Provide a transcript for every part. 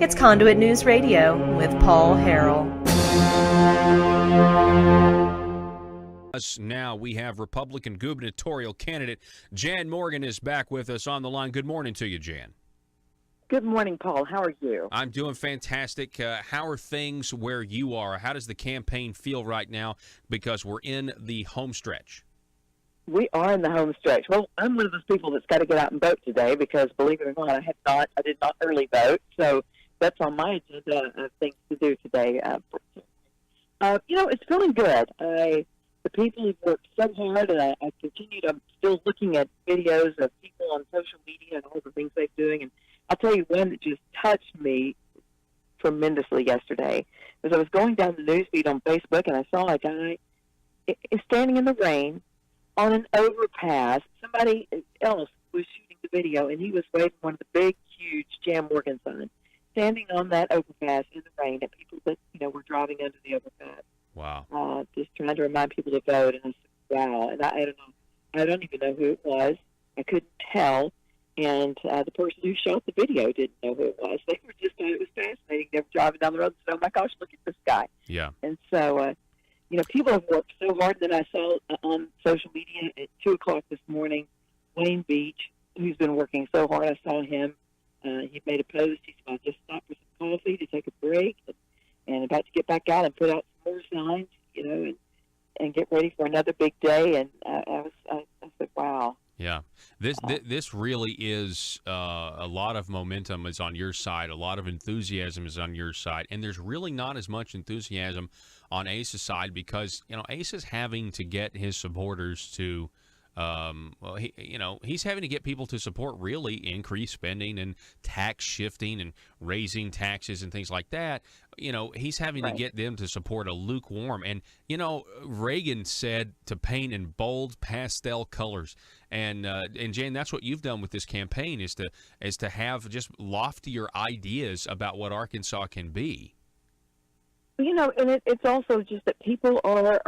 It's Conduit News Radio with Paul Harrell. Now we have Republican gubernatorial candidate Jan Morgan is back with us on the line. Good morning to you, Jan. Good morning, Paul. How are you? I'm doing fantastic. How are things where you are? How does the campaign feel right now? Because we're in the home stretch. We are in the home stretch. Well, I'm one of those people that's got to get out and vote today because, believe it or not, I did not early vote. So that's on my agenda of things to do today. It's feeling good. The people have worked so hard, and I continue to. I'm still looking at videos of people on social media and all the things they're doing. And I'll tell you one that just touched me tremendously yesterday. As I was going down the newsfeed on Facebook, and I saw a guy standing in the rain on an overpass. Somebody else was shooting the video, and he was waving one of the big, huge Jan Morgan signs, standing on that overpass in the rain at people that were driving under the overpass. Wow. Just trying to remind people to vote, and I said, wow. And I don't know. I don't even know who it was. I couldn't tell. And the person who shot the video didn't know who it was. They were just thought it was fascinating. They were driving down the road and said, oh, my gosh, look at this guy. Yeah. And so, people have worked so hard that I saw on social media at 2 o'clock this morning, Wayne Beach, who's been working so hard, I saw him. He made a post. He said, I just stopped for some coffee to take a break and about to get back out and put out some more signs, and get ready for another big day. And I said, wow. Yeah, this really is a lot of momentum is on your side. A lot of enthusiasm is on your side, and there's really not as much enthusiasm on Ace's side because Ace is having to get his supporters to, he's having to get people to support really increased spending and tax shifting and raising taxes and things like that. He's having to get them to support a lukewarm. And Reagan said to paint in bold pastel colors. And Jane, that's what you've done with this campaign is to have just loftier ideas about what Arkansas can be. And it's also just that people are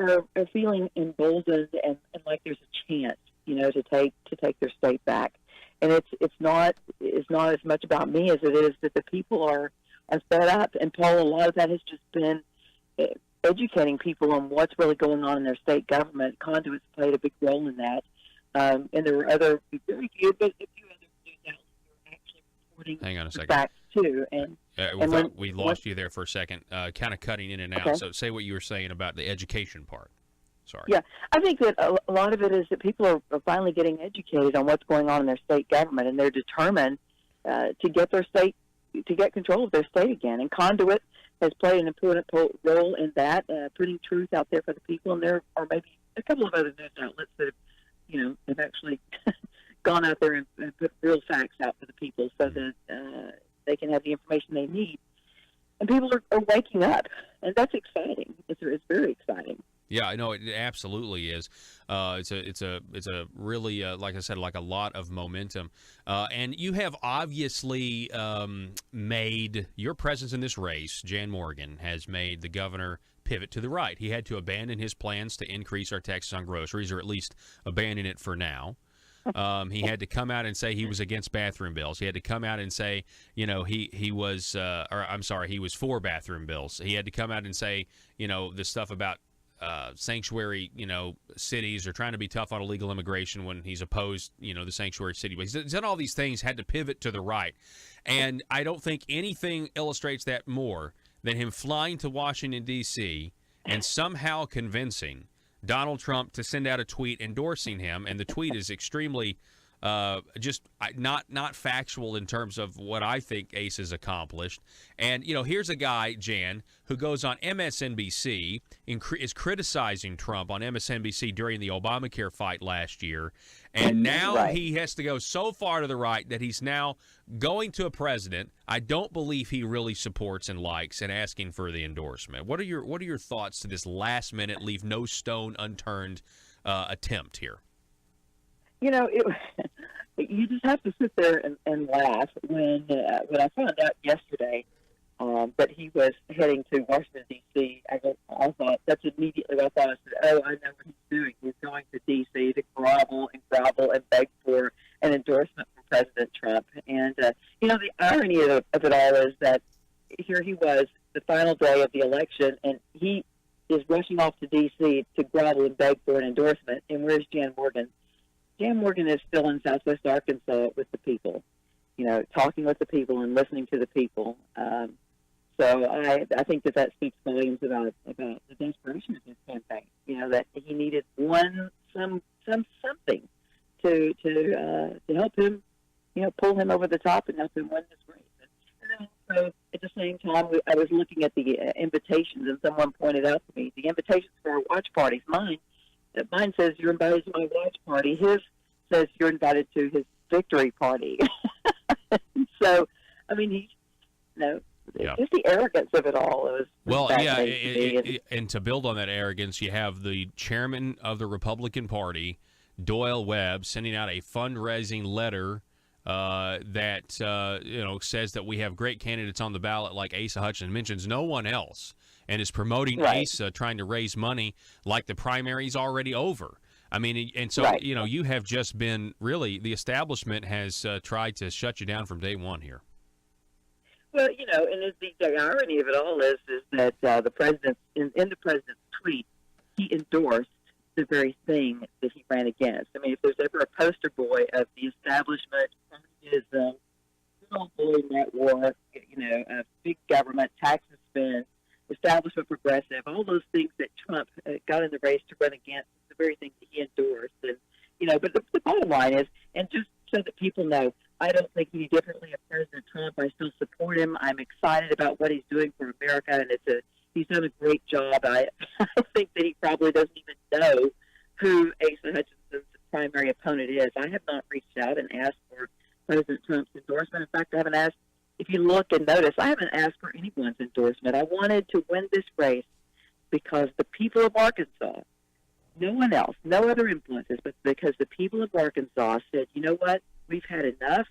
feeling emboldened and like there's a chance, to take their state back. And it's not as much about me as it is that the people are fed up. And Paul, a lot of that has just been educating people on what's really going on in their state government. Conduit's played a big role in that. And there were very few, but a few other news outlets who are actually reporting Hang on a second. facts too. We lost you there for a second, kind of cutting in and out. Okay. So say what you were saying about the education part. Sorry. Yeah, I think that a lot of it is that people are finally getting educated on what's going on in their state government, and they're determined to get control of their state again. And Conduit has played an important role in that, putting truth out there for the people. And there are maybe a couple of other news outlets that have actually gone out there and put real facts out for the people so that they can have the information they need. And people are waking up, and that's exciting. It's very exciting. Yeah, I know it absolutely is. It's a really like I said, like a lot of momentum. And you have obviously made your presence in this race. Jan Morgan has made the governor pivot to the right. He had to abandon his plans to increase our taxes on groceries, or at least abandon it for now. He had to come out and say he was against bathroom bills. He had to come out and say, he was for bathroom bills. He had to come out and say, the stuff about sanctuary, cities are trying to be tough on illegal immigration when he's opposed, the sanctuary city. But he's done all these things, had to pivot to the right. And I don't think anything illustrates that more than him flying to Washington, D.C. and somehow convincing Donald Trump to send out a tweet endorsing him. And the tweet is extremely not factual in terms of what I think Ace has accomplished. And, here's a guy, Jan, who goes on MSNBC and is criticizing Trump on MSNBC during the Obamacare fight last year. And now he has to go so far to the right that he's now going to a president I don't believe he really supports and likes and asking for the endorsement. What are your thoughts to this last minute, leave no stone unturned attempt here? You just have to sit there and laugh when I found out yesterday that he was heading to Washington, D.C. I thought that's immediately what I thought. I said, I know what he's doing. He's going to D.C. to grovel and beg an endorsement from President Trump. And, the irony of it all is that here he was, the final day of the election, and he is rushing off to D.C. to grovel and beg for an endorsement. And where's Jan Morgan? Jan Morgan is still in Southwest Arkansas with the people, talking with the people and listening to the people. So I think that speaks volumes about the desperation of his campaign. That he needed something to help him, pull him over the top and help him win this race. And then also at the same time, I was looking at the invitations, and someone pointed out to me the invitations for our watch parties. Mine says you're invited to my watch party. His says you're invited to his victory party. So, I mean, just the arrogance of it all. It was fascinating. And to build on that arrogance, you have the chairman of the Republican Party, Doyle Webb, sending out a fundraising letter that says that we have great candidates on the ballot, like Asa Hutchinson, mentions no one else, and is promoting Asa, trying to raise money like the primary's already over. I mean, and so, you have just been really, the establishment has tried to shut you down from day one here. Well, and the irony of it all is that the president, in the president's tweet, he endorsed the very thing that he ran against. I mean, if there's ever a poster boy of the establishment, communism, good old boy network, big government, taxes spend, establishment progressive, all those things that Trump got in the race to run against, the very thing that he endorsed. And, but the bottom line is, and just so that people know, I don't think any differently of President Trump. I still support him. I'm excited about what he's doing for America, and he's done a great job. I think that he probably doesn't even know who Asa Hutchinson's primary opponent is. I have not reached out and asked for President Trump's endorsement. In fact, I haven't asked, if you look and notice, I haven't asked for anyone's endorsement. I wanted to win this race because the people of Arkansas, no one else, no other influences, but because the people of Arkansas said, you know what, we've had enough,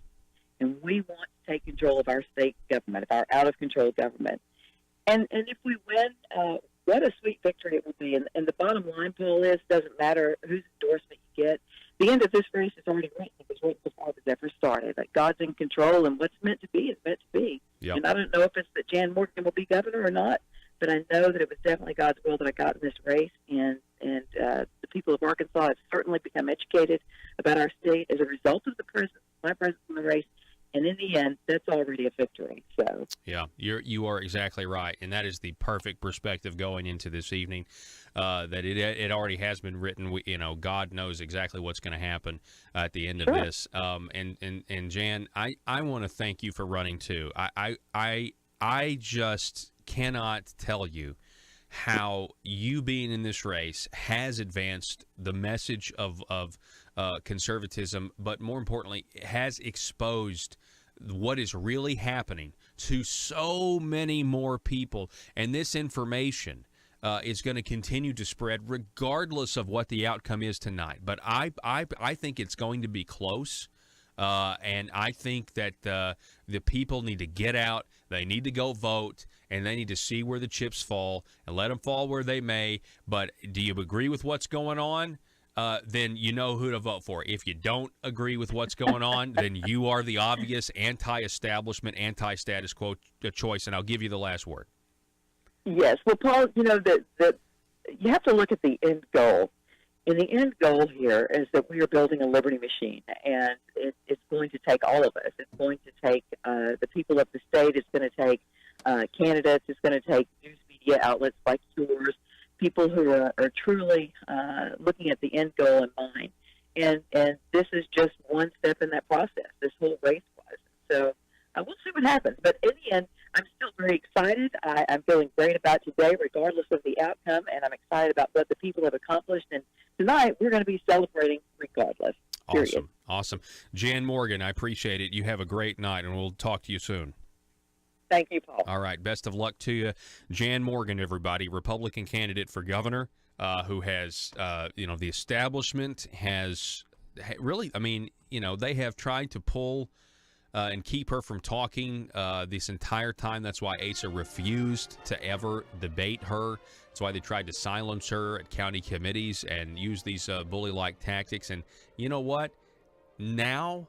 and we want to take control of our state government, of our out-of-control government. And if we win, what a sweet victory it will be. And the bottom line, Paul, is doesn't matter whose endorsement you get. The end of this race is already written. It was written before it was ever started. That God's in control, and what's meant to be is meant to be. Yep. And I don't know if it's that Jan Morgan will be governor or not, but I know that it was definitely God's will that I got in this race. And the people of Arkansas have certainly become educated about our state as a result of my presence in the race. And in the end, that's already a victory. So yeah, you are exactly right, and that is the perfect perspective going into this evening. That it already has been written. God knows exactly what's going to happen at the end of this. And Jan, I want to thank you for running too. I just cannot tell you how you being in this race has advanced the message of conservatism, but more importantly, has exposed what is really happening to so many more people. And this information is going to continue to spread regardless of what the outcome is tonight. But I think it's going to be close. And I think that the people need to get out. They need to go vote, and they need to see where the chips fall and let them fall where they may. But do you agree with what's going on? Then you know who to vote for. If you don't agree with what's going on, then you are the obvious anti-establishment, anti-status quo choice, and I'll give you the last word. Yes. Well, Paul, that you have to look at the end goal. And the end goal here is that we are building a liberty machine, and it's going to take all of us. It's going to take the people of the state. It's going to take candidates. It's going to take news media outlets like yours, people who are truly looking at the end goal in mind. And this is just one step in that process. This whole race was. So we'll see what happens. But in the end, I'm still very excited. I'm feeling great about today, regardless of the outcome, and I'm excited about what the people have accomplished. And tonight, we're going to be celebrating regardless. Period. Awesome. Jan Morgan, I appreciate it. You have a great night, and we'll talk to you soon. Thank you, Paul. All right. Best of luck to you. Jan Morgan, everybody, Republican candidate for governor, who has, the establishment has really, they have tried to pull and keep her from talking this entire time. That's why Asa refused to ever debate her. That's why they tried to silence her at county committees and use these bully-like tactics. And you know what? Now,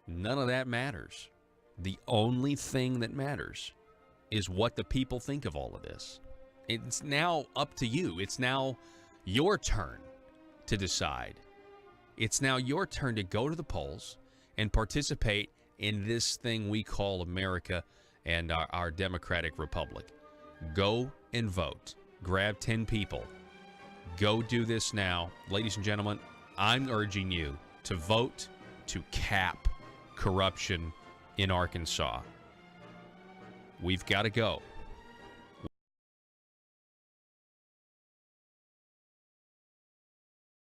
none of that matters. The only thing that matters is what the people think of all of this. It's now up to you. It's now your turn to decide. It's now your turn to go to the polls and participate in this thing we call America and our democratic republic. Go and vote. Grab 10 people. Go do this now. Ladies and gentlemen, I'm urging you to vote to cap corruption in Arkansas. We've got to go.